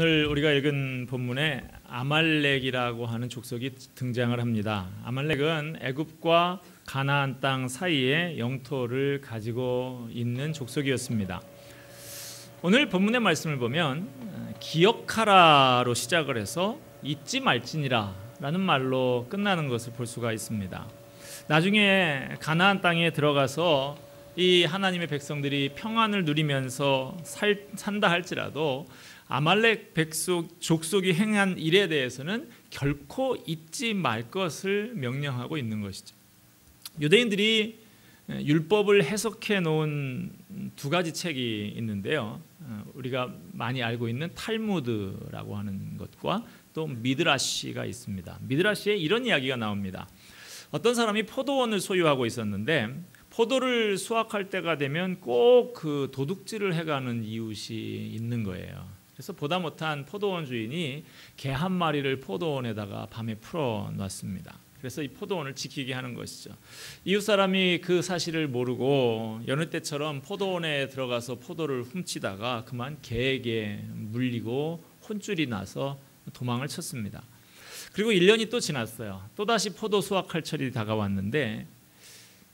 오늘 우리가 읽은 본문에 아말렉이라고 하는 족속이 등장을 합니다. 아말렉은 애굽과 가나안 땅 사이에 영토를 가지고 있는 족속이었습니다. 오늘 본문의 말씀을 보면 기억하라로 시작을 해서 잊지 말지니라 라는 말로 끝나는 것을 볼 수가 있습니다. 나중에 가나안 땅에 들어가서 이 하나님의 백성들이 평안을 누리면서 산다 할지라도 아말렉 족속이 행한 일에 대해서는 결코 잊지 말 것을 명령하고 있는 것이죠. 유대인들이 율법을 해석해 놓은 두 가지 책이 있는데요. 우리가 많이 알고 있는 탈무드라고 하는 것과 또 미드라시가 있습니다. 미드라시에 이런 이야기가 나옵니다. 어떤 사람이 포도원을 소유하고 있었는데 포도를 수확할 때가 되면 꼭 그 도둑질을 해가는 이웃이 있는 거예요. 그래서 보다 못한 포도원 주인이 개 한 마리를 포도원에다가 밤에 풀어놨습니다. 그래서 이 포도원을 지키게 하는 것이죠. 이웃 사람이 그 사실을 모르고 여느 때처럼 포도원에 들어가서 포도를 훔치다가 그만 개에게 물리고 혼쭐이 나서 도망을 쳤습니다. 그리고 1년이 또 지났어요. 또다시 포도 수확할 철이 다가왔는데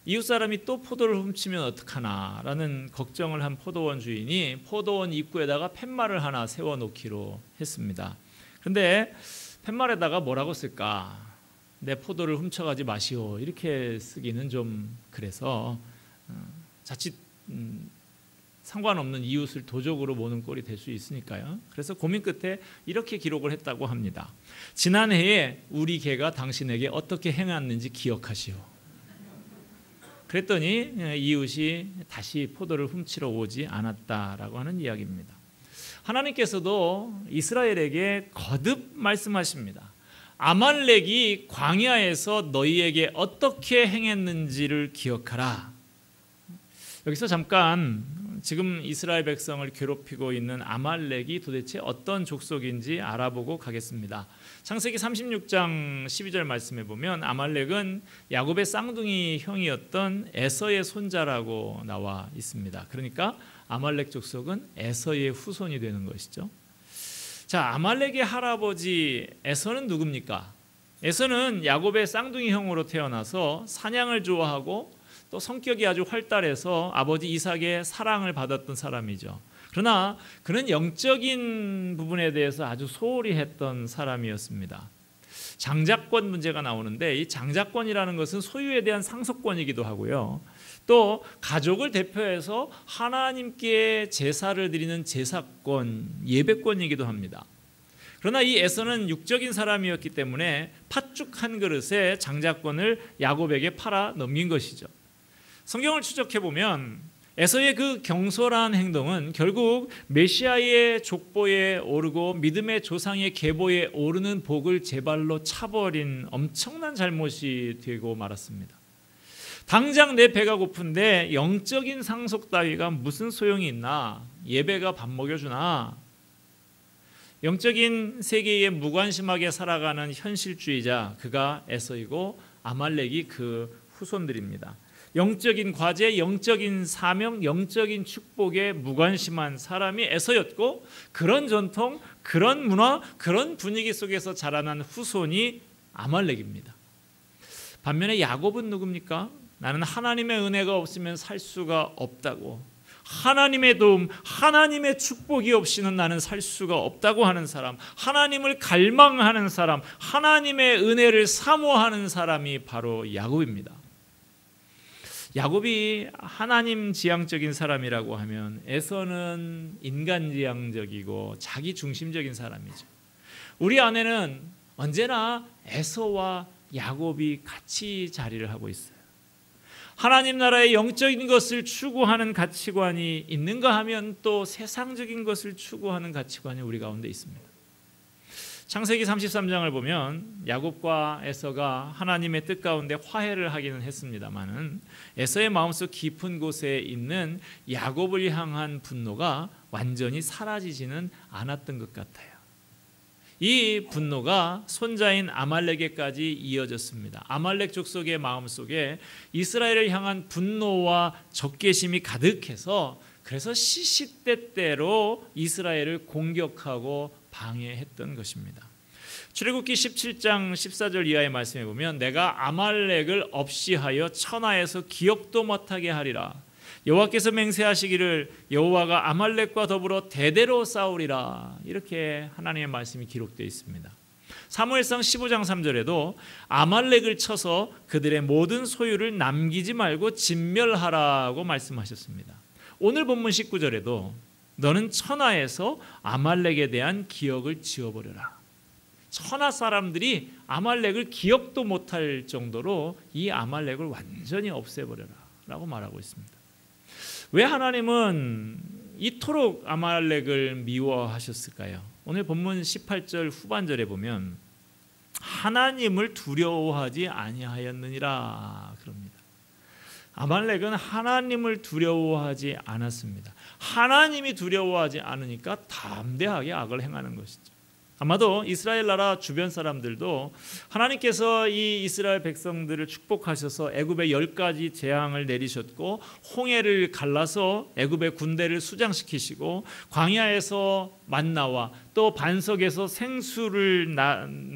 이웃 사람이 또 포도를 훔치면 어떡하나라는 걱정을 한 포도원 주인이 포도원 입구에다가 팻말을 하나 세워놓기로 했습니다. 그런데 팻말에다가 뭐라고 쓸까? 내 포도를 훔쳐가지 마시오 이렇게 쓰기는 좀 그래서 자칫 상관없는 이웃을 도적으로 모는 꼴이 될 수 있으니까요. 그래서 고민 끝에 이렇게 기록을 했다고 합니다. 지난해에 우리 개가 당신에게 어떻게 행했는지 기억하시오. 그랬더니 이웃이 다시 포도를 훔치러 오지 않았다라고 하는 이야기입니다. 하나님께서도 이스라엘에게 거듭 말씀하십니다. 아말렉이 광야에서 너희에게 어떻게 행했는지를 기억하라. 여기서 잠깐 지금 이스라엘 백성을 괴롭히고 있는 아말렉이 도대체 어떤 족속인지 알아보고 가겠습니다. 창세기 36장 12절 말씀에 보면 아말렉은 야곱의 쌍둥이 형이었던 에서의 손자라고 나와 있습니다. 그러니까 아말렉 족속은 에서의 후손이 되는 것이죠. 자, 아말렉의 할아버지 에서는 누굽니까? 에서는 야곱의 쌍둥이 형으로 태어나서 사냥을 좋아하고 또 성격이 아주 활달해서 아버지 이삭의 사랑을 받았던 사람이죠. 그러나 그는 영적인 부분에 대해서 아주 소홀히 했던 사람이었습니다. 장자권 문제가 나오는데 이 장자권이라는 것은 소유에 대한 상속권이기도 하고요. 또 가족을 대표해서 하나님께 제사를 드리는 제사권, 예배권이기도 합니다. 그러나 이 에서는 육적인 사람이었기 때문에 팥죽 한 그릇에 장자권을 야곱에게 팔아 넘긴 것이죠. 성경을 추적해보면 에서의 그 경솔한 행동은 결국 메시아의 족보에 오르고 믿음의 조상의 계보에 오르는 복을 제 발로 차버린 엄청난 잘못이 되고 말았습니다. 당장 내 배가 고픈데 영적인 상속 따위가 무슨 소용이 있나? 예배가 밥 먹여주나? 영적인 세계에 무관심하게 살아가는 현실주의자, 그가 에서이고 아말렉이 그 후손들입니다. 영적인 과제, 영적인 사명, 영적인 축복에 무관심한 사람이 에서였고 그런 전통, 그런 문화, 그런 분위기 속에서 자라난 후손이 아말렉입니다. 반면에 야곱은 누굽니까? 나는 하나님의 은혜가 없으면 살 수가 없다고, 하나님의 도움, 하나님의 축복이 없이는 나는 살 수가 없다고 하는 사람, 하나님을 갈망하는 사람, 하나님의 은혜를 사모하는 사람이 바로 야곱입니다. 야곱이 하나님 지향적인 사람이라고 하면 에서는 인간 지향적이고 자기 중심적인 사람이죠. 우리 안에는 언제나 에서와 야곱이 같이 자리를 하고 있어요. 하나님 나라의 영적인 것을 추구하는 가치관이 있는가 하면 또 세상적인 것을 추구하는 가치관이 우리 가운데 있습니다. 창세기 33장을 보면 야곱과 에서가 하나님의 뜻 가운데 화해를 하기는 했습니다마는 에서의 마음속 깊은 곳에 있는 야곱을 향한 분노가 완전히 사라지지는 않았던 것 같아요. 이 분노가 손자인 아말렉에까지 이어졌습니다. 아말렉 족속의 마음속에 이스라엘을 향한 분노와 적개심이 가득해서 그래서 시시때때로 이스라엘을 공격하고 방해했던 것입니다. 출애굽기 17장 14절 이하의 말씀에 보면 내가 아말렉을 없이하여 천하에서 기억도 못하게 하리라. 여호와께서 맹세하시기를 여호와가 아말렉과 더불어 대대로 싸우리라. 이렇게 하나님의 말씀이 기록되어 있습니다. 사무엘상 15장 3절에도 아말렉을 쳐서 그들의 모든 소유를 남기지 말고 진멸하라고 말씀하셨습니다. 오늘 본문 19절에도 너는 천하에서 아말렉에 대한 기억을 지워버려라. 천하 사람들이 아말렉을 기억도 못할 정도로 이 아말렉을 완전히 없애버려라 라고 말하고 있습니다. 왜 하나님은 이토록 아말렉을 미워하셨을까요? 오늘 본문 18절 후반절에 보면 하나님을 두려워하지 아니하였느니라 그럽니다. 아말렉은 하나님을 두려워하지 않았습니다. 하나님이 두려워하지 않으니까 담대하게 악을 행하는 것이죠. 아마도 이스라엘 나라 주변 사람들도 하나님께서 이 이스라엘 백성들을 축복하셔서 애굽에 10가지 재앙을 내리셨고 홍해를 갈라서 애굽의 군대를 수장시키시고 광야에서 만나와 또 반석에서 생수를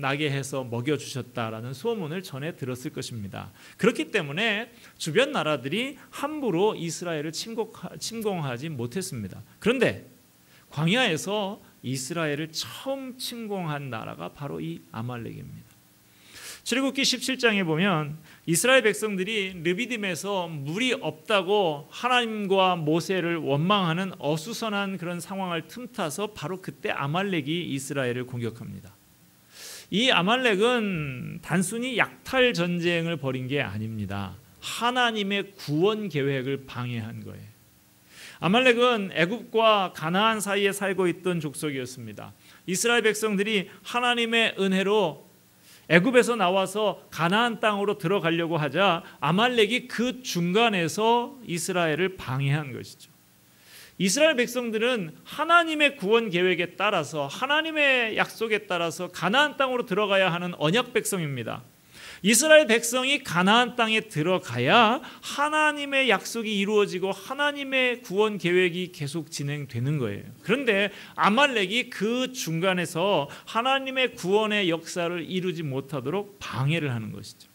나게 해서 먹여주셨다라는 소문을 전해 들었을 것입니다. 그렇기 때문에 주변 나라들이 함부로 이스라엘을 침공하지 못했습니다. 그런데 광야에서 이스라엘을 처음 침공한 나라가 바로 이 아말렉입니다. 출애굽기 17장에 보면 이스라엘 백성들이 르비딤에서 물이 없다고 하나님과 모세를 원망하는 어수선한 그런 상황을 틈타서 바로 그때 아말렉이 이스라엘을 공격합니다. 이 아말렉은 단순히 약탈 전쟁을 벌인 게 아닙니다. 하나님의 구원 계획을 방해한 거예요. 아말렉은 애굽과 가나안 사이에 살고 있던 족속이었습니다. 이스라엘 백성들이 하나님의 은혜로 애굽에서 나와서 가나안 땅으로 들어가려고 하자 아말렉이 그 중간에서 이스라엘을 방해한 것이죠. 이스라엘 백성들은 하나님의 구원 계획에 따라서 하나님의 약속에 따라서 가나안 땅으로 들어가야 하는 언약 백성입니다. 이스라엘 백성이 가나안 땅에 들어가야 하나님의 약속이 이루어지고 하나님의 구원 계획이 계속 진행되는 거예요. 그런데 아말렉이 그 중간에서 하나님의 구원의 역사를 이루지 못하도록 방해를 하는 것이죠.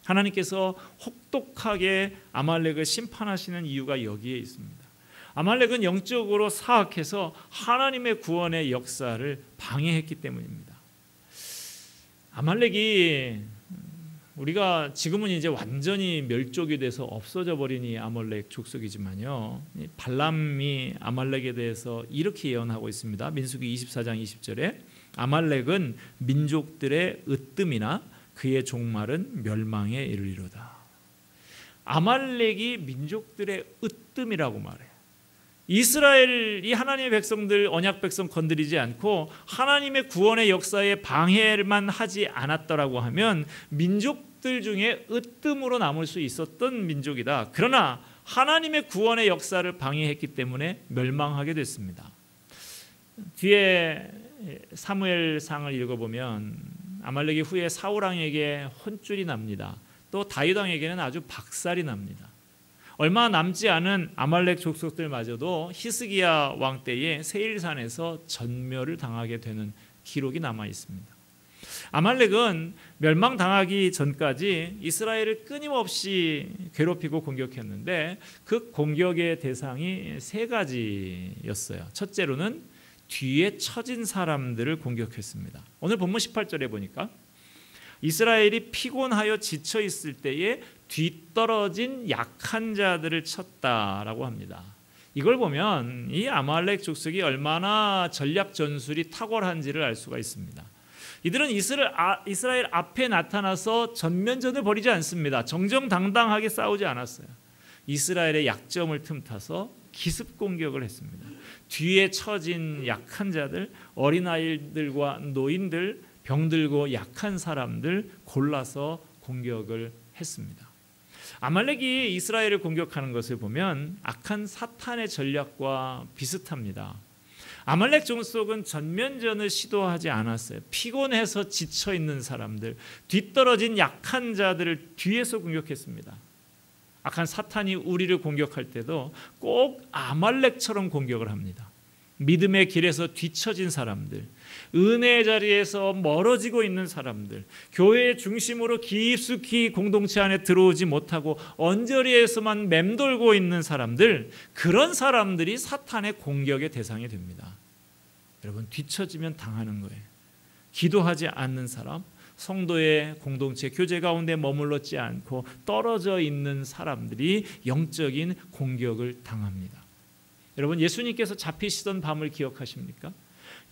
하나님께서 혹독하게 아말렉을 심판하시는 이유가 여기에 있습니다. 아말렉은 영적으로 사악해서 하나님의 구원의 역사를 방해했기 때문입니다. 아말렉이 우리가 지금은 이제 완전히 멸족이 돼서 없어져 버린 이 아말렉 족속이지만요, 발람이 아말렉에 대해서 이렇게 예언하고 있습니다. 민수기 24장 20절에 아말렉은 민족들의 으뜸이나 그의 종말은 멸망에 이르리로다. 아말렉이 민족들의 으뜸이라고 말해요. 이스라엘이 하나님의 백성들, 언약 백성 건드리지 않고 하나님의 구원의 역사에 방해만 하지 않았더라고 하면 민족들 중에 으뜸으로 남을 수 있었던 민족이다. 그러나 하나님의 구원의 역사를 방해했기 때문에 멸망하게 됐습니다. 뒤에 사무엘상을 읽어보면 아말렉이 후에 사울왕에게 혼쭐이 납니다. 또 다윗왕에게는 아주 박살이 납니다. 얼마 남지 않은 아말렉 족속들마저도 히스기야 왕 때에 세일산에서 전멸을 당하게 되는 기록이 남아 있습니다. 아말렉은 멸망당하기 전까지 이스라엘을 끊임없이 괴롭히고 공격했는데 그 공격의 대상이 세 가지였어요. 첫째로는 뒤에 처진 사람들을 공격했습니다. 오늘 본문 18절에 보니까 이스라엘이 피곤하여 지쳐 있을 때에 뒤떨어진 약한 자들을 쳤다라고 합니다. 이걸 보면 이 아말렉 족속이 얼마나 전략 전술이 탁월한지를 알 수가 있습니다. 이들은 이스라엘 앞에 나타나서 전면전을 벌이지 않습니다. 정정당당하게 싸우지 않았어요. 이스라엘의 약점을 틈타서 기습 공격을 했습니다. 뒤에 처진 약한 자들, 어린아이들과 노인들, 병들고 약한 사람들 골라서 공격을 했습니다. 아말렉이 이스라엘을 공격하는 것을 보면 악한 사탄의 전략과 비슷합니다. 아말렉 족속은 전면전을 시도하지 않았어요. 피곤해서 지쳐있는 사람들, 뒤떨어진 약한 자들을 뒤에서 공격했습니다. 악한 사탄이 우리를 공격할 때도 꼭 아말렉처럼 공격을 합니다. 믿음의 길에서 뒤처진 사람들, 은혜의 자리에서 멀어지고 있는 사람들, 교회의 중심으로 깊숙이 공동체 안에 들어오지 못하고 언저리에서만 맴돌고 있는 사람들, 그런 사람들이 사탄의 공격의 대상이 됩니다. 여러분, 뒤처지면 당하는 거예요. 기도하지 않는 사람, 성도의 공동체 교제 가운데 머물렀지 않고 떨어져 있는 사람들이 영적인 공격을 당합니다. 여러분, 예수님께서 잡히시던 밤을 기억하십니까?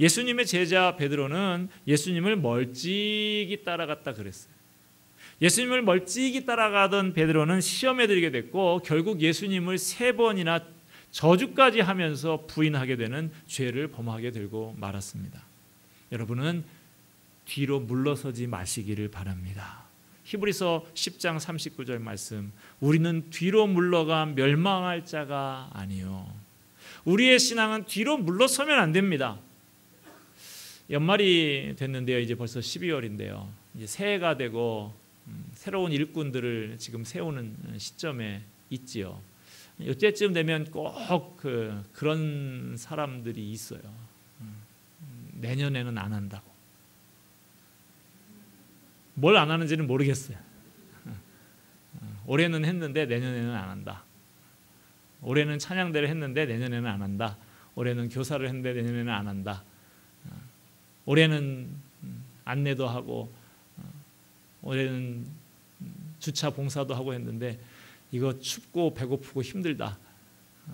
예수님의 제자 베드로는 예수님을 멀찍이 따라갔다 그랬어요. 예수님을 멀찍이 따라가던 베드로는 시험에 들게 됐고 결국 예수님을 3번이나 저주까지 하면서 부인하게 되는 죄를 범하게 되고 말았습니다. 여러분은 뒤로 물러서지 마시기를 바랍니다. 히브리서 10장 39절 말씀, 우리는 뒤로 물러가 멸망할 자가 아니요. 우리의 신앙은 뒤로 물러서면 안 됩니다. 연말이 됐는데요. 이제 벌써 12월인데요. 이제 새해가 되고 새로운 일꾼들을 지금 세우는 시점에 있지요. 이때쯤 되면 꼭 그런 사람들이 있어요. 내년에는 안 한다고. 뭘 안 하는지는 모르겠어요. 올해는 했는데 내년에는 안 한다. 올해는 찬양대를 했는데 내년에는 안 한다. 올해는 교사를 했는데 내년에는 안 한다. 올해는 안내도 하고 올해는 주차 봉사도 하고 했는데 이거 춥고 배고프고 힘들다.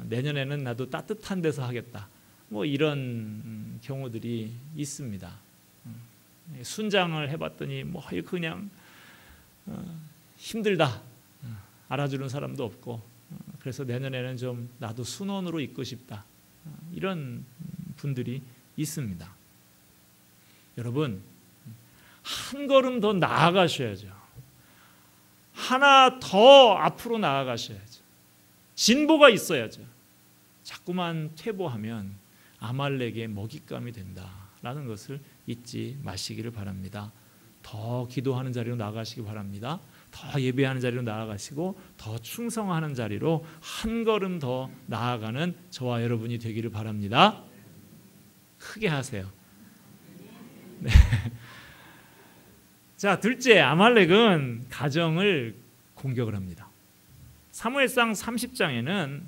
내년에는 나도 따뜻한 데서 하겠다. 뭐 이런 경우들이 있습니다. 순장을 해봤더니 뭐 그냥 힘들다. 알아주는 사람도 없고 그래서 내년에는 좀 나도 순원으로 있고 싶다. 이런 분들이 있습니다. 여러분, 한 걸음 더 나아가셔야죠. 하나 더 앞으로 나아가셔야죠. 진보가 있어야죠. 자꾸만 퇴보하면 아말렉의 먹잇감이 된다라는 것을 잊지 마시기를 바랍니다. 더 기도하는 자리로 나아가시기 바랍니다. 더 예배하는 자리로 나아가시고 더 충성하는 자리로 한 걸음 더 나아가는 저와 여러분이 되기를 바랍니다. 크게 하세요. 네. 자, 둘째, 아말렉은 가정을 공격을 합니다. 사무엘상 30장에는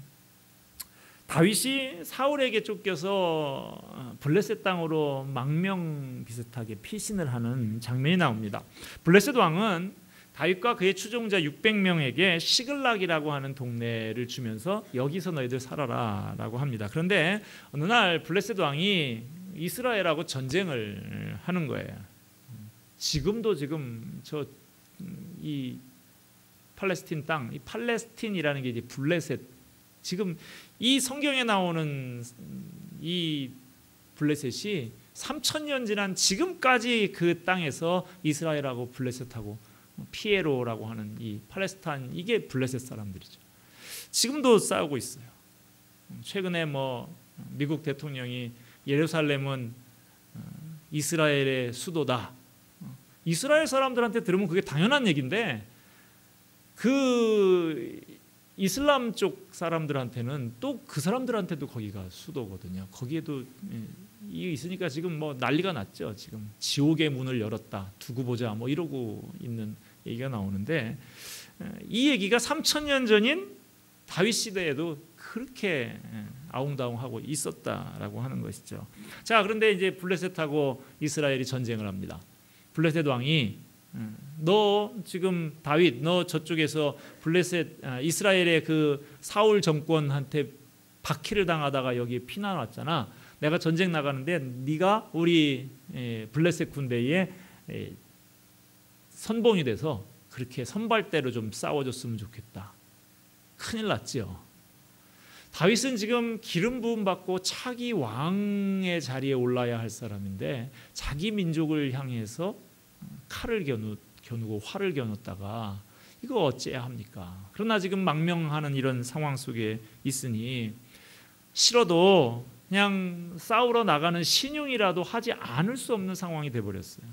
다윗이 사울에게 쫓겨서 블레셋 땅으로 망명 비슷하게 피신을 하는 장면이 나옵니다. 블레셋 왕은 다윗과 그의 추종자 600명에게 시글락이라고 하는 동네를 주면서 여기서 너희들 살아라 라고 합니다. 그런데 어느 날 블레셋 왕이 이스라엘하고 전쟁을 하는 거예요. 지금도 지금 이 팔레스틴 땅, 이 팔레스틴이라는 게 이제 블레셋, 지금 이 성경에 나오는 이 블레셋이 3000년 지난 지금까지 그 땅에서 이스라엘하고 블레셋하고 피에로라고 하는 이 팔레스타인, 이게 블레셋 사람들이죠. 지금도 싸우고 있어요. 최근에 미국 대통령이 예루살렘은 이스라엘의 수도다. 이스라엘 사람들한테 들으면 그게 당연한 얘기인데 그 이슬람 쪽 사람들한테는 또 그 사람들한테도 거기가 수도거든요. 거기에도 이게 있으니까 지금 난리가 났죠. 지금 지옥의 문을 열었다. 두고 보자. 이러고 있는 얘기가 나오는데 이 얘기가 3000년 전인 다윗 시대에도 그렇게 아웅다웅하고 있었다라고 하는 것이죠. 자, 그런데 이제 블레셋하고 이스라엘이 전쟁을 합니다. 블레셋 왕이 너 지금 다윗, 너 저쪽에서 블레셋 이스라엘의 그 사울 정권한테 박해를 당하다가 여기 피난 왔잖아. 내가 전쟁 나가는데 네가 우리 블레셋 군대에 선봉이 돼서 그렇게 선발대로 좀 싸워줬으면 좋겠다. 큰일 났지요. 다윗은 지금 기름 부음 받고 차기 왕의 자리에 올라야 할 사람인데 자기 민족을 향해서 칼을 겨누고 활을 겨눴다가 이거 어째야 합니까? 그러나 지금 망명하는 이런 상황 속에 있으니 싫어도 그냥 싸우러 나가는 신용이라도 하지 않을 수 없는 상황이 돼버렸어요.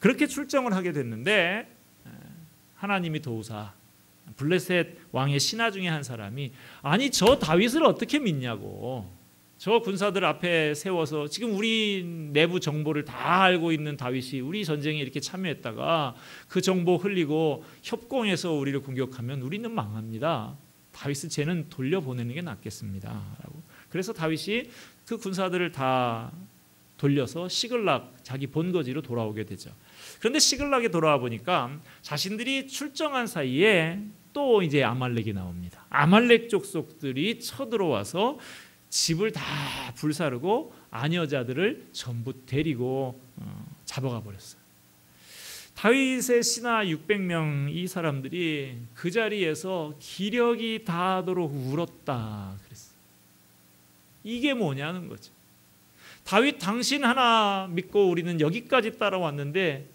그렇게 출정을 하게 됐는데 하나님이 도우사 블레셋 왕의 신하 중에 한 사람이 아니 저 다윗을 어떻게 믿냐고, 저 군사들 앞에 세워서 지금 우리 내부 정보를 다 알고 있는 다윗이 우리 전쟁에 이렇게 참여했다가 그 정보 흘리고 협공해서 우리를 공격하면 우리는 망합니다. 다윗은 쟤는 돌려보내는 게 낫겠습니다. 라고. 그래서 다윗이 그 군사들을 다 돌려서 시글락 자기 본거지로 돌아오게 되죠. 그런데 시글락에 돌아와 보니까 자신들이 출정한 사이에 또 이제 아말렉이 나옵니다. 아말렉 족속들이 쳐들어와서 집을 다 불사르고 아녀자들을 전부 데리고 잡아가 버렸어요. 다윗의 신하 600명 이 사람들이 그 자리에서 기력이 다하도록 울었다 그랬어요. 이게 뭐냐는 거죠. 다윗 당신 하나 믿고 우리는 여기까지 따라왔는데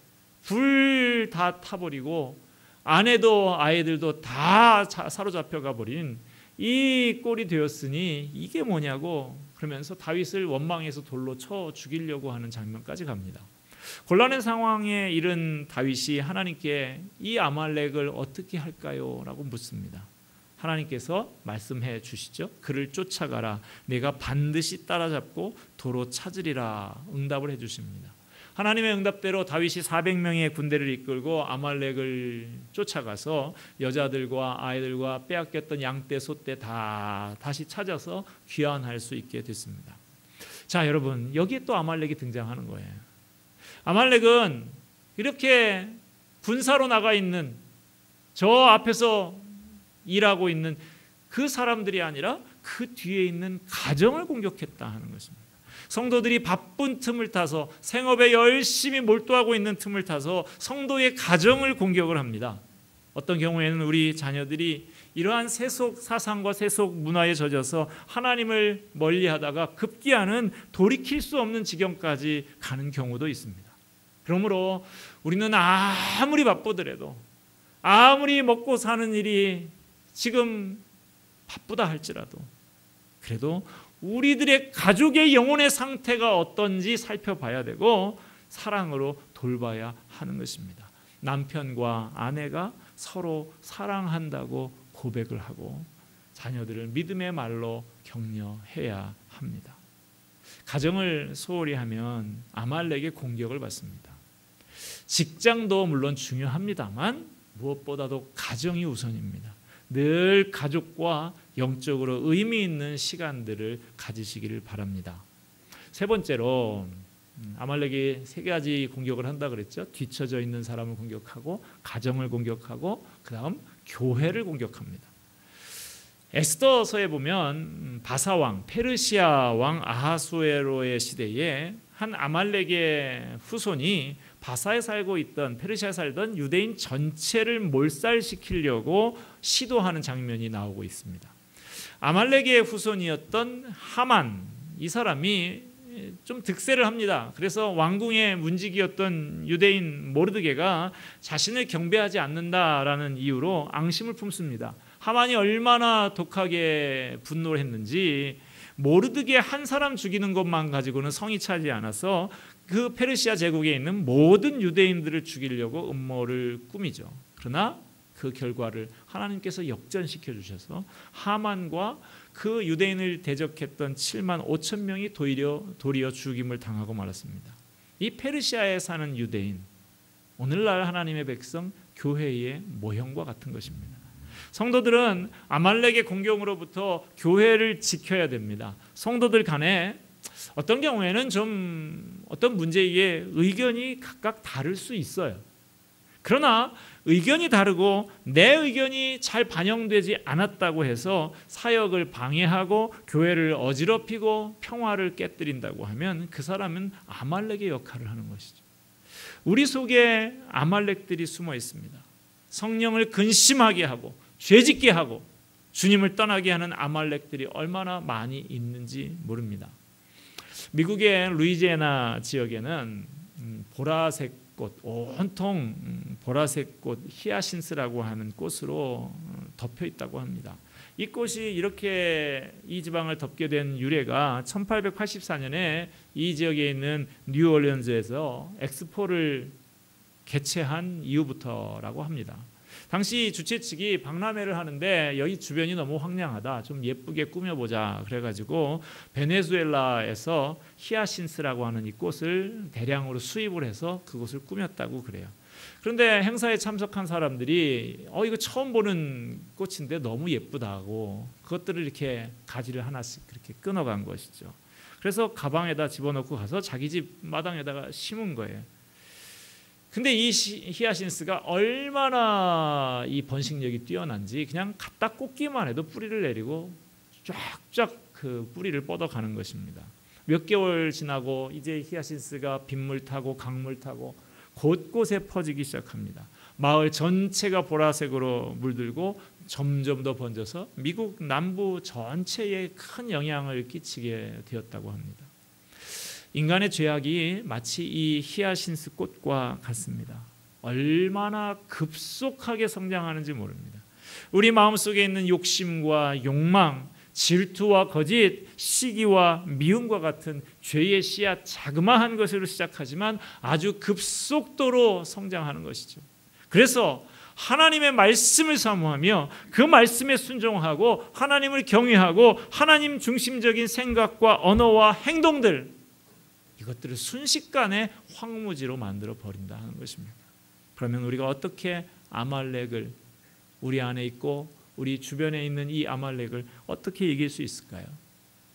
불 다 타버리고 아내도 아이들도 다 사로잡혀가 버린 이 꼴이 되었으니 이게 뭐냐고 그러면서 다윗을 원망해서 돌로 쳐 죽이려고 하는 장면까지 갑니다. 곤란한 상황에 이른 다윗이 하나님께 이 아말렉을 어떻게 할까요? 라고 묻습니다. 하나님께서 말씀해 주시죠. 그를 쫓아가라. 내가 반드시 따라잡고 도로 찾으리라. 응답을 해 주십니다. 하나님의 응답대로 다윗이 400명의 군대를 이끌고 아말렉을 쫓아가서 여자들과 아이들과 빼앗겼던 양떼 소떼 다 다시 찾아서 귀환할 수 있게 됐습니다. 자, 여러분, 여기에 또 아말렉이 등장하는 거예요. 아말렉은 이렇게 군사로 나가 있는 저 앞에서 일하고 있는 그 사람들이 아니라 그 뒤에 있는 가정을 공격했다 하는 것입니다. 성도들이 바쁜 틈을 타서 생업에 열심히 몰두하고 있는 틈을 타서 성도의 가정을 공격을 합니다. 어떤 경우에는 우리 자녀들이 이러한 세속 사상과 세속 문화에 젖어서 하나님을 멀리하다가 급기야는 돌이킬 수 없는 지경까지 가는 경우도 있습니다. 그러므로 우리는 아무리 바쁘더라도 아무리 먹고 사는 일이 지금 바쁘다 할지라도 그래도 우리들의 가족의 영혼의 상태가 어떤지 살펴봐야 되고 사랑으로 돌봐야 하는 것입니다. 남편과 아내가 서로 사랑한다고 고백을 하고 자녀들을 믿음의 말로 격려해야 합니다. 가정을 소홀히 하면 아말렉의 공격을 받습니다. 직장도 물론 중요합니다만 무엇보다도 가정이 우선입니다. 늘 가족과 영적으로 의미 있는 시간들을 가지시기를 바랍니다. 세 번째로 아말렉이 세 가지 공격을 한다 그랬죠. 뒤처져 있는 사람을 공격하고 가정을 공격하고 그 다음 교회를 공격합니다. 에스더서에 보면 바사왕 페르시아 왕 아하수에로의 시대에 한 아말렉의 후손이 바사에 살고 있던 페르시아에 살던 유대인 전체를 몰살시키려고 시도하는 장면이 나오고 있습니다. 아말렉의 후손이었던 하만 이 사람이 좀 득세를 합니다. 그래서 왕궁의 문지기였던 유대인 모르드게가 자신을 경배하지 않는다라는 이유로 앙심을 품습니다. 하만이 얼마나 독하게 분노를 했는지 모르드게 한 사람 죽이는 것만 가지고는 성이 차지 않아서 그 페르시아 제국에 있는 모든 유대인들을 죽이려고 음모를 꾸미죠. 그러나 그 결과를 하나님께서 역전시켜 주셔서 하만과 그 유대인을 대적했던 7만 5천 명이 도리어 죽임을 당하고 말았습니다. 이 페르시아에 사는 유대인, 오늘날 하나님의 백성 교회의 모형과 같은 것입니다. 성도들은 아말렉의 공격으로부터 교회를 지켜야 됩니다. 성도들 간에 어떤 경우에는 좀 어떤 문제에 의견이 각각 다를 수 있어요. 그러나 의견이 다르고 내 의견이 잘 반영되지 않았다고 해서 사역을 방해하고 교회를 어지럽히고 평화를 깨뜨린다고 하면 그 사람은 아말렉의 역할을 하는 것이죠. 우리 속에 아말렉들이 숨어 있습니다. 성령을 근심하게 하고 죄짓게 하고 주님을 떠나게 하는 아말렉들이 얼마나 많이 있는지 모릅니다. 미국의 루이지애나 지역에는 보라색 꽃, 온통 보라색 꽃 히아신스라고 하는 꽃으로 덮여 있다고 합니다. 이 꽃이 이렇게 이 지방을 덮게 된 유래가 1884년에 이 지역에 있는 뉴올리언즈에서 엑스포를 개최한 이후부터라고 합니다. 당시 주최 측이 박람회를 하는데 여기 주변이 너무 황량하다, 좀 예쁘게 꾸며보자 그래가지고 베네수엘라에서 히아신스라고 하는 이 꽃을 대량으로 수입을 해서 그곳을 꾸몄다고 그래요. 그런데 행사에 참석한 사람들이 이거 처음 보는 꽃인데 너무 예쁘다고 그것들을 이렇게 가지를 하나씩 그렇게 끊어간 것이죠. 그래서 가방에다 집어넣고 가서 자기 집 마당에다가 심은 거예요. 근데 이 히아신스가 얼마나 이 번식력이 뛰어난지 그냥 갖다 꽂기만 해도 뿌리를 내리고 쫙쫙 그 뿌리를 뻗어가는 것입니다. 몇 개월 지나고 이제 히아신스가 빗물 타고 강물 타고 곳곳에 퍼지기 시작합니다. 마을 전체가 보라색으로 물들고 점점 더 번져서 미국 남부 전체에 큰 영향을 끼치게 되었다고 합니다. 인간의 죄악이 마치 이 히아신스 꽃과 같습니다. 얼마나 급속하게 성장하는지 모릅니다. 우리 마음속에 있는 욕심과 욕망, 질투와 거짓, 시기와 미움과 같은 죄의 씨앗 자그마한 것으로 시작하지만 아주 급속도로 성장하는 것이죠. 그래서 하나님의 말씀을 사모하며 그 말씀에 순종하고 하나님을 경외하고 하나님 중심적인 생각과 언어와 행동들, 이것들을 순식간에 황무지로 만들어 버린다 하는 것입니다. 그러면 우리가 어떻게 아말렉을 우리 안에 있고 우리 주변에 있는 이 아말렉을 어떻게 이길 수 있을까요?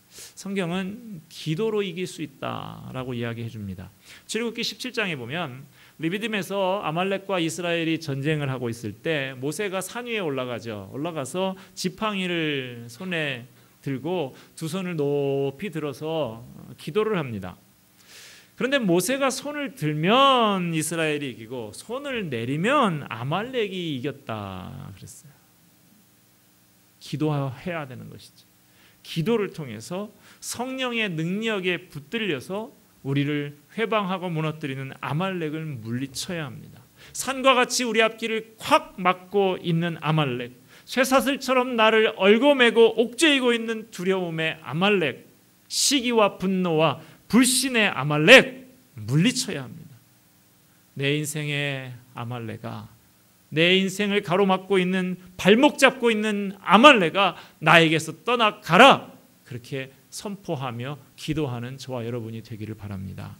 성경은 기도로 이길 수 있다라고 이야기해 줍니다. 출애굽기 17장에 보면 르비딤에서 아말렉과 이스라엘이 전쟁을 하고 있을 때 모세가 산 위에 올라가죠. 올라가서 지팡이를 손에 들고 두 손을 높이 들어서 기도를 합니다. 그런데 모세가 손을 들면 이스라엘이 이기고 손을 내리면 아말렉이 이겼다 그랬어요. 기도해야 되는 것이죠. 기도를 통해서 성령의 능력에 붙들려서 우리를 회방하고 무너뜨리는 아말렉을 물리쳐야 합니다. 산과 같이 우리 앞길을 콱 막고 있는 아말렉, 쇠사슬처럼 나를 얽어매고 옥죄이고 있는 두려움의 아말렉, 시기와 분노와 불신의 아말렉 물리쳐야 합니다. 내 인생의 아말렉아, 내 인생을 가로막고 있는, 발목 잡고 있는 아말렉아 나에게서 떠나가라, 그렇게 선포하며 기도하는 저와 여러분이 되기를 바랍니다.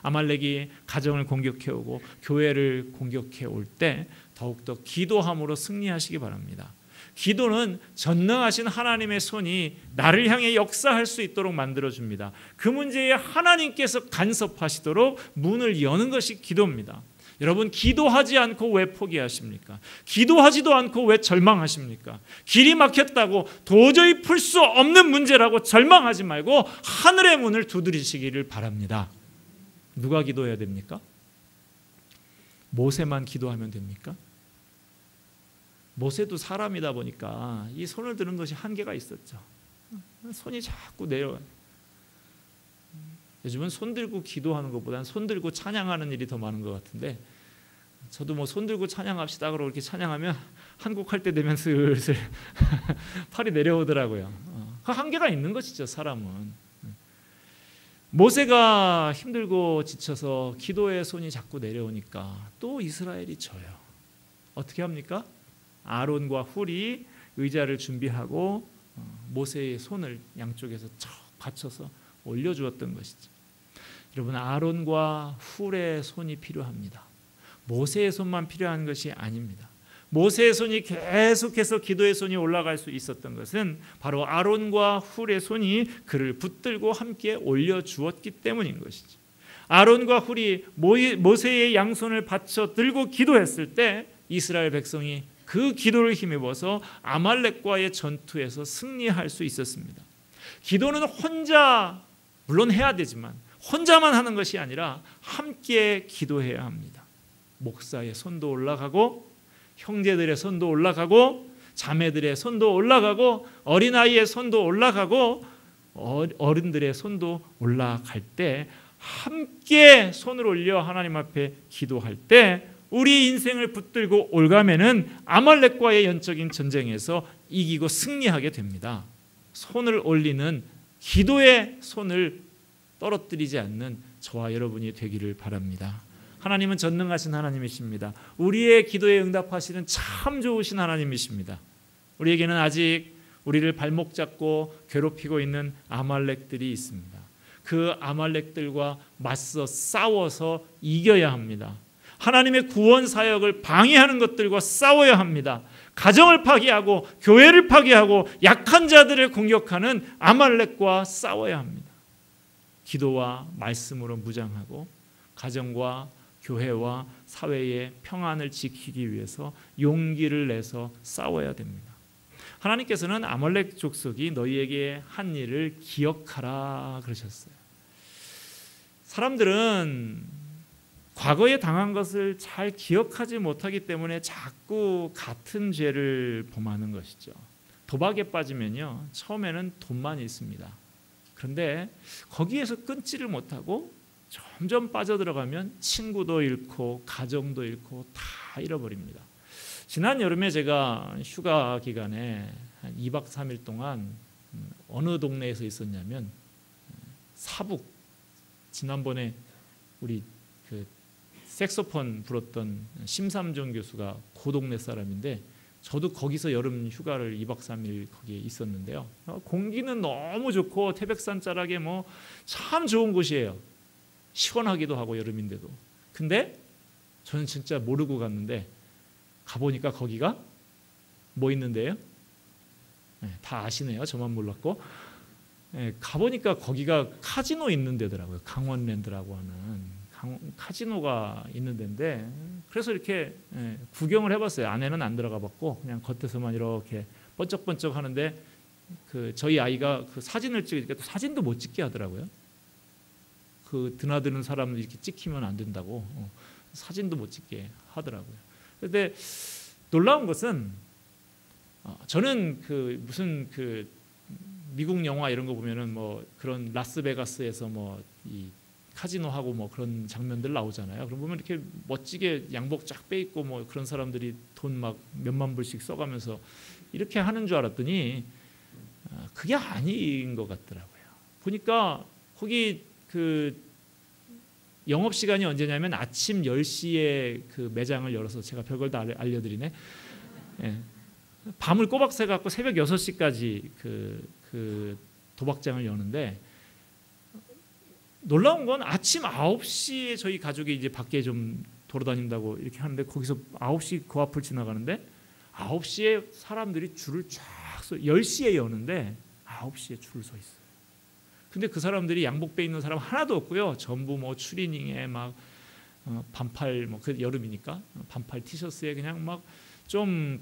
아말렉이 가정을 공격해오고 교회를 공격해올 때 더욱더 기도함으로 승리하시기 바랍니다. 기도는 전능하신 하나님의 손이 나를 향해 역사할 수 있도록 만들어줍니다. 그 문제에 하나님께서 간섭하시도록 문을 여는 것이 기도입니다. 여러분, 기도하지 않고 왜 포기하십니까? 기도하지도 않고 왜 절망하십니까? 길이 막혔다고 도저히 풀 수 없는 문제라고 절망하지 말고 하늘의 문을 두드리시기를 바랍니다. 누가 기도해야 됩니까? 모세만 기도하면 됩니까? 모세도 사람이다 보니까 이 손을 드는 것이 한계가 있었죠. 손이 자꾸 내려와요. 요즘은 손 들고 기도하는 것보다는 손 들고 찬양하는 일이 더 많은 것 같은데, 저도 손 들고 찬양합시다 그러고 이렇게 찬양하면 한국 할 때 되면 슬슬 팔이 내려오더라고요. 그 한계가 있는 것이죠, 사람은. 모세가 힘들고 지쳐서 기도의 손이 자꾸 내려오니까 또 이스라엘이 져요. 어떻게 합니까? 아론과 훌이 의자를 준비하고 모세의 손을 양쪽에서 척 받쳐서 올려주었던 것이죠. 여러분, 아론과 훌의 손이 필요합니다. 모세의 손만 필요한 것이 아닙니다. 모세의 손이 계속해서 기도의 손이 올라갈 수 있었던 것은 바로 아론과 훌의 손이 그를 붙들고 함께 올려주었기 때문인 것이죠. 아론과 훌이 모세의 양손을 받쳐 들고 기도했을 때 이스라엘 백성이 그 기도를 힘입어서 아말렉과의 전투에서 승리할 수 있었습니다. 기도는 혼자 물론 해야 되지만 혼자만 하는 것이 아니라 함께 기도해야 합니다. 목사의 손도 올라가고 형제들의 손도 올라가고 자매들의 손도 올라가고 어린아이의 손도 올라가고 어른들의 손도 올라갈 때 함께 손을 올려 하나님 앞에 기도할 때 우리 인생을 붙들고 올가매는 아말렉과의 영적인 전쟁에서 이기고 승리하게 됩니다. 손을 올리는 기도의 손을 떨어뜨리지 않는 저와 여러분이 되기를 바랍니다. 하나님은 전능하신 하나님이십니다. 우리의 기도에 응답하시는 참 좋으신 하나님이십니다. 우리에게는 아직 우리를 발목 잡고 괴롭히고 있는 아말렉들이 있습니다. 그 아말렉들과 맞서 싸워서 이겨야 합니다. 하나님의 구원 사역을 방해하는 것들과 싸워야 합니다. 가정을 파괴하고 교회를 파괴하고 약한 자들을 공격하는 아말렉과 싸워야 합니다. 기도와 말씀으로 무장하고 가정과 교회와 사회의 평안을 지키기 위해서 용기를 내서 싸워야 됩니다. 하나님께서는 아말렉 족속이 너희에게 한 일을 기억하라 그러셨어요. 사람들은 과거에 당한 것을 잘 기억하지 못하기 때문에 자꾸 같은 죄를 범하는 것이죠. 도박에 빠지면요, 처음에는 돈만 있습니다. 그런데 거기에서 끊지를 못하고 점점 빠져들어가면 친구도 잃고 가정도 잃고 다 잃어버립니다. 지난 여름에 제가 휴가 기간에 한 2박 3일 동안 어느 동네에서 있었냐면 사북, 지난번에 우리 그 색소폰 불었던 심삼종 교수가 그 동네 사람인데 저도 거기서 여름 휴가를 2박 3일 거기에 있었는데요. 공기는 너무 좋고 태백산 자락에 뭐 참 좋은 곳이에요. 시원하기도 하고 여름인데도. 근데 저는 진짜 모르고 갔는데 가보니까 거기가 뭐 있는데요? 네, 다 아시네요. 저만 몰랐고. 네, 가보니까 거기가 카지노 있는 데더라고요. 강원랜드라고 하는 카지노가 있는 데인데, 그래서 이렇게 구경을 해봤어요. 안에는 안 들어가 봤고 그냥 겉에서만 이렇게 번쩍번쩍 하는데 그 저희 아이가 그 사진을 찍으니까 또 사진도 못 찍게 하더라고요. 그 드나드는 사람을 이렇게 찍히면 안 된다고 사진도 못 찍게 하더라고요. 그런데 놀라운 것은 저는 그 무슨 그 미국 영화 이런 거 보면은 뭐 그런 라스베가스에서 뭐 이 카지노하고 뭐 그런 장면들 나오잖아요. 그럼 보면 이렇게 멋지게 양복 쫙 빼입고 뭐 그런 사람들이 돈 막 몇만 불씩 써가면서 이렇게 하는 줄 알았더니 그게 아닌 것 같더라고요. 보니까 거기 그 영업 시간이 언제냐면 아침 10시에 그 매장을 열어서 제가 별걸 다 알려드리네. 예. 밤을 꼬박 새 갖고 새벽 6시까지 그 도박장을 여는데, 놀라운 건 아침 9시에 저희 가족이 이제 밖에 좀 돌아다닌다고 이렇게 하는데 거기서 9시 그 앞을 지나가는데 9시에 사람들이 줄을 쫙 서 10시에 여는데 9시에 줄을 서 있어요. 근데 그 사람들이 양복 빼 있는 사람 하나도 없고요. 전부 뭐 추리닝에 막 반팔, 뭐 그 여름이니까 반팔 티셔츠에 그냥 막 좀,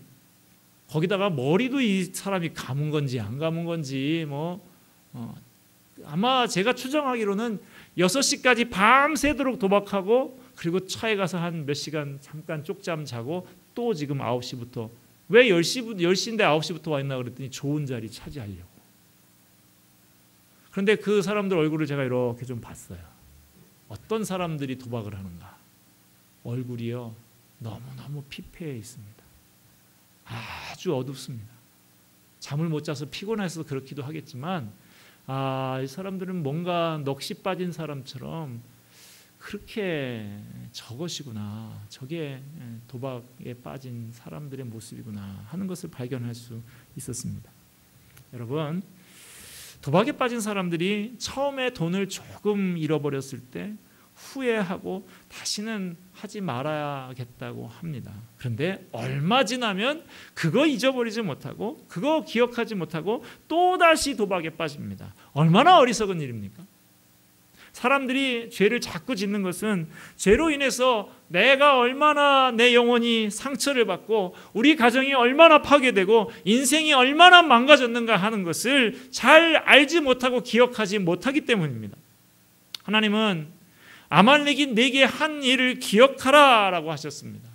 거기다가 머리도 이 사람이 감은 건지 안 감은 건지 뭐 아마 제가 추정하기로는 6시까지 밤새도록 도박하고 그리고 차에 가서 한 몇 시간 잠깐 쪽잠 자고 또 지금 9시부터, 왜 10시인데 9시부터 와 있나 그랬더니 좋은 자리 차지하려고. 그런데 그 사람들 얼굴을 제가 이렇게 좀 봤어요. 어떤 사람들이 도박을 하는가. 얼굴이요, 너무너무 피폐해 있습니다. 아주 어둡습니다. 잠을 못 자서 피곤해서 그렇기도 하겠지만 이 사람들은 뭔가 넋이 빠진 사람처럼 그렇게 저것이구나, 저게 도박에 빠진 사람들의 모습이구나 하는 것을 발견할 수 있었습니다. 여러분, 도박에 빠진 사람들이 처음에 돈을 조금 잃어버렸을 때 후회하고 다시는 하지 말아야겠다고 합니다. 그런데 얼마 지나면 그거 잊어버리지 못하고 그거 기억하지 못하고 또다시 도박에 빠집니다. 얼마나 어리석은 일입니까? 사람들이 죄를 자꾸 짓는 것은 죄로 인해서 내가 얼마나 내 영혼이 상처를 받고 우리 가정이 얼마나 파괴되고 인생이 얼마나 망가졌는가 하는 것을 잘 알지 못하고 기억하지 못하기 때문입니다. 하나님은 아말렉이 내게 한 일을 기억하라 라고 하셨습니다.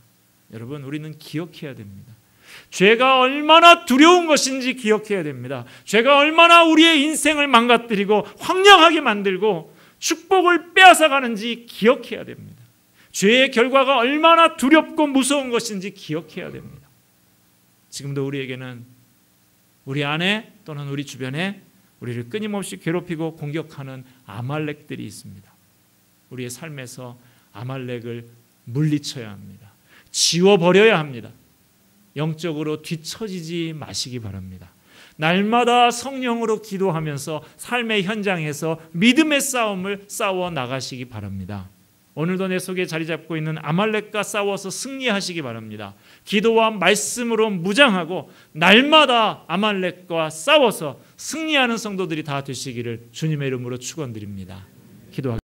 여러분, 우리는 기억해야 됩니다. 죄가 얼마나 두려운 것인지 기억해야 됩니다. 죄가 얼마나 우리의 인생을 망가뜨리고 황량하게 만들고 축복을 빼앗아가는지 기억해야 됩니다. 죄의 결과가 얼마나 두렵고 무서운 것인지 기억해야 됩니다. 지금도 우리에게는 우리 안에 또는 우리 주변에 우리를 끊임없이 괴롭히고 공격하는 아말렉들이 있습니다. 우리의 삶에서 아말렉을 물리쳐야 합니다. 지워버려야 합니다. 영적으로 뒤처지지 마시기 바랍니다. 날마다 성령으로 기도하면서 삶의 현장에서 믿음의 싸움을 싸워 나가시기 바랍니다. 오늘도 내 속에 자리 잡고 있는 아말렉과 싸워서 승리하시기 바랍니다. 기도와 말씀으로 무장하고 날마다 아말렉과 싸워서 승리하는 성도들이 다 되시기를 주님의 이름으로 축원드립니다. 기도하겠습니다.